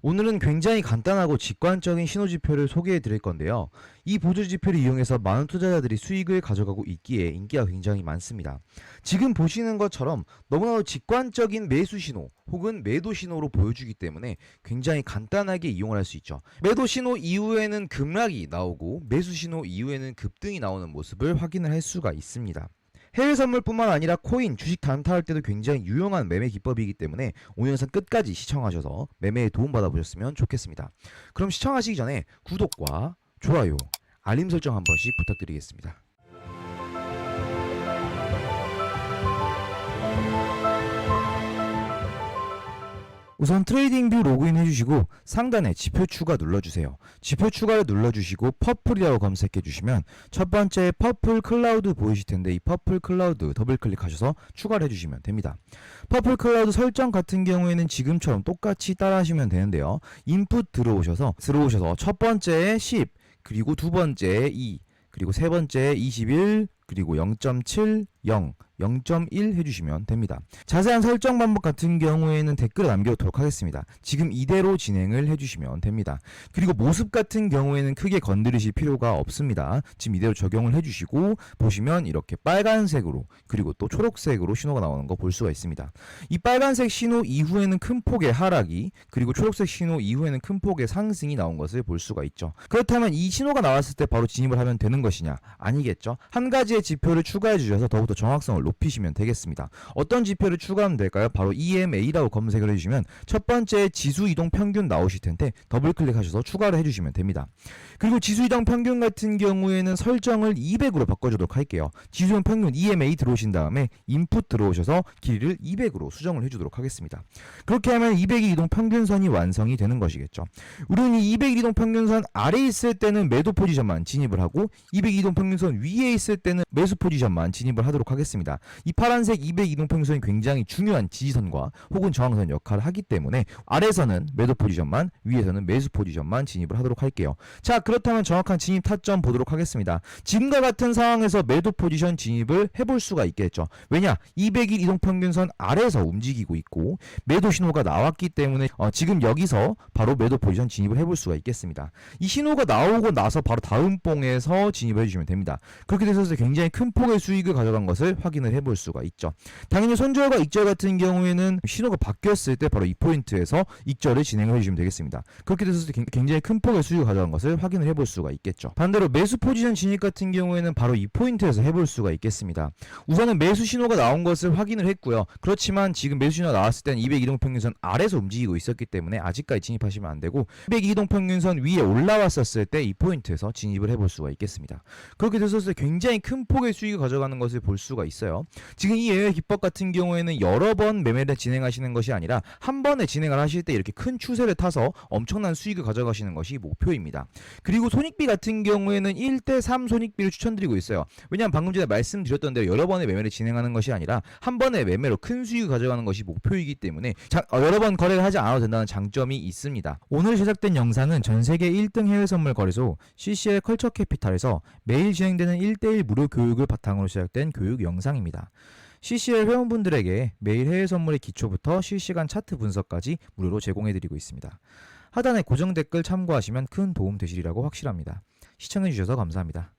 오늘은 굉장히 간단하고 직관적인 신호지표를 소개해 드릴 건데요. 이 보조지표를 이용해서 많은 투자자들이 수익을 가져가고 있기에 인기가 굉장히 많습니다. 지금 보시는 것처럼 너무나도 직관적인 매수 신호 혹은 매도 신호로 보여주기 때문에 굉장히 간단하게 이용을 할 수 있죠. 매도 신호 이후에는 급락이 나오고 매수 신호 이후에는 급등이 나오는 모습을 확인을 할 수가 있습니다. 해외 선물뿐만 아니라 코인, 주식 단타할 때도 굉장히 유용한 매매 기법이기 때문에 오늘 영상 끝까지 시청하셔서 매매에 도움 받아보셨으면 좋겠습니다. 그럼 시청하시기 전에 구독과 좋아요, 알림 설정 한 번씩 부탁드리겠습니다. 우선 트레이딩뷰 로그인 해주시고 상단에 지표 추가 눌러주세요. 지표 추가를 눌러주시고 퍼플이라고 검색해주시면 첫 번째 퍼플 클라우드 보이실 텐데 이 퍼플 클라우드 더블 클릭하셔서 추가를 해주시면 됩니다. 퍼플 클라우드 설정 같은 경우에는 지금처럼 똑같이 따라하시면 되는데요. 인풋 들어오셔서 첫 번째에 10, 그리고 두 번째에 2, 그리고 세 번째에 21, 그리고 0.7, 0, 0.1 해주시면 됩니다. 자세한 설정 방법 같은 경우에는 댓글에 남겨놓도록 하겠습니다. 지금 이대로 진행을 해주시면 됩니다. 그리고 모습 같은 경우에는 크게 건드리실 필요가 없습니다. 지금 이대로 적용을 해주시고 보시면 이렇게 빨간색으로 그리고 또 초록색으로 신호가 나오는 거 볼 수가 있습니다. 이 빨간색 신호 이후에는 큰 폭의 하락이 그리고 초록색 신호 이후에는 큰 폭의 상승이 나온 것을 볼 수가 있죠. 그렇다면 이 신호가 나왔을 때 바로 진입을 하면 되는 것이냐? 아니겠죠. 한 가지의 지표를 추가해 주셔서 더욱더 정확성을 높이시면 되겠습니다. 어떤 지표를 추가하면 될까요? 바로 EMA라고 검색을 해주시면 첫 번째 지수 이동 평균 나오실 텐데 더블 클릭하셔서 추가를 해주시면 됩니다. 그리고 지수 이동 평균 같은 경우에는 설정을 200으로 바꿔주도록 할게요. 지수 이동 평균 EMA 들어오신 다음에 인풋 들어오셔서 길이를 200으로 수정을 해주도록 하겠습니다. 그렇게 하면 200이 이동 평균선이 완성이 되는 것이겠죠. 우리는 이 200 이동 평균선 아래에 있을 때는 매도 포지션만 진입을 하고 200 이동 평균선 위에 있을 때는 매수 포지션만 진입을 하도록 하겠습니다. 이 파란색 200 이동 평균선이 굉장히 중요한 지지선과 혹은 저항선 역할을 하기 때문에 아래에서는 매도 포지션만 위에서는 매수 포지션만 진입을 하도록 할게요. 자, 그렇다면 정확한 진입 타점 보도록 하겠습니다. 지금과 같은 상황에서 매도 포지션 진입을 해볼 수가 있겠죠. 왜냐? 200일 이동 평균선 아래에서 움직이고 있고 매도 신호가 나왔기 때문에 지금 여기서 바로 매도 포지션 진입을 해볼 수가 있겠습니다. 이 신호가 나오고 나서 바로 다음 봉에서 진입을 해주시면 됩니다. 그렇게 돼서 굉장히 큰 폭의 수익을 가져간 것을 확인을 해볼 수가 있죠. 당연히 손절과 익절 같은 경우에는 신호가 바뀌었을 때 바로 이 포인트에서 익절을 진행을 해주시면 되겠습니다. 그렇게 돼서 굉장히 큰 폭의 수익을 가져간 것을 확인을 해볼 수가 있겠죠. 반대로 매수 포지션 진입 같은 경우에는 바로 이 포인트에서 해볼 수가 있겠습니다. 우선은 매수 신호가 나온 것을 확인을 했고요. 그렇지만 지금 매수 신호가 나왔을 때는 200 이동평균선 아래에서 움직이고 있었기 때문에 아직까지 진입하시면 안 되고 200 이동평균선 위에 올라왔었을 때 이 포인트에서 진입을 해볼 수가 있겠습니다. 그렇게 돼서 굉장히 큰 폭의 수익을 가져가는 것을 볼 수가 있어요. 지금 이 매매 기법 같은 경우에는 여러 번 매매를 진행하시는 것이 아니라 한 번에 진행을 하실 때 이렇게 큰 추세를 타서 엄청난 수익을 가져가시는 것이 목표입니다. 그리고 손익비 같은 경우에는 1대3 손익비를 추천드리고 있어요. 왜냐하면 방금 전에 말씀드렸던 대로 여러 번의 매매를 진행하는 것이 아니라 한 번의 매매로 큰 수익을 가져가는 것이 목표이기 때문에 여러 번 거래를 하지 않아도 된다는 장점이 있습니다. 오늘 제작된 영상은 전세계 1등 해외 선물 거래소 CCL 컬처 캐피탈에서 매일 진행되는 1대1 무료 교육을 바탕으로 시작된 교육 영상입니다. CCL 회원분들에게 매일 해외 선물의 기초부터 실시간 차트 분석까지 무료로 제공해드리고 있습니다. 하단에 고정 댓글 참고하시면 큰 도움 되시리라고 확실합니다. 시청해주셔서 감사합니다.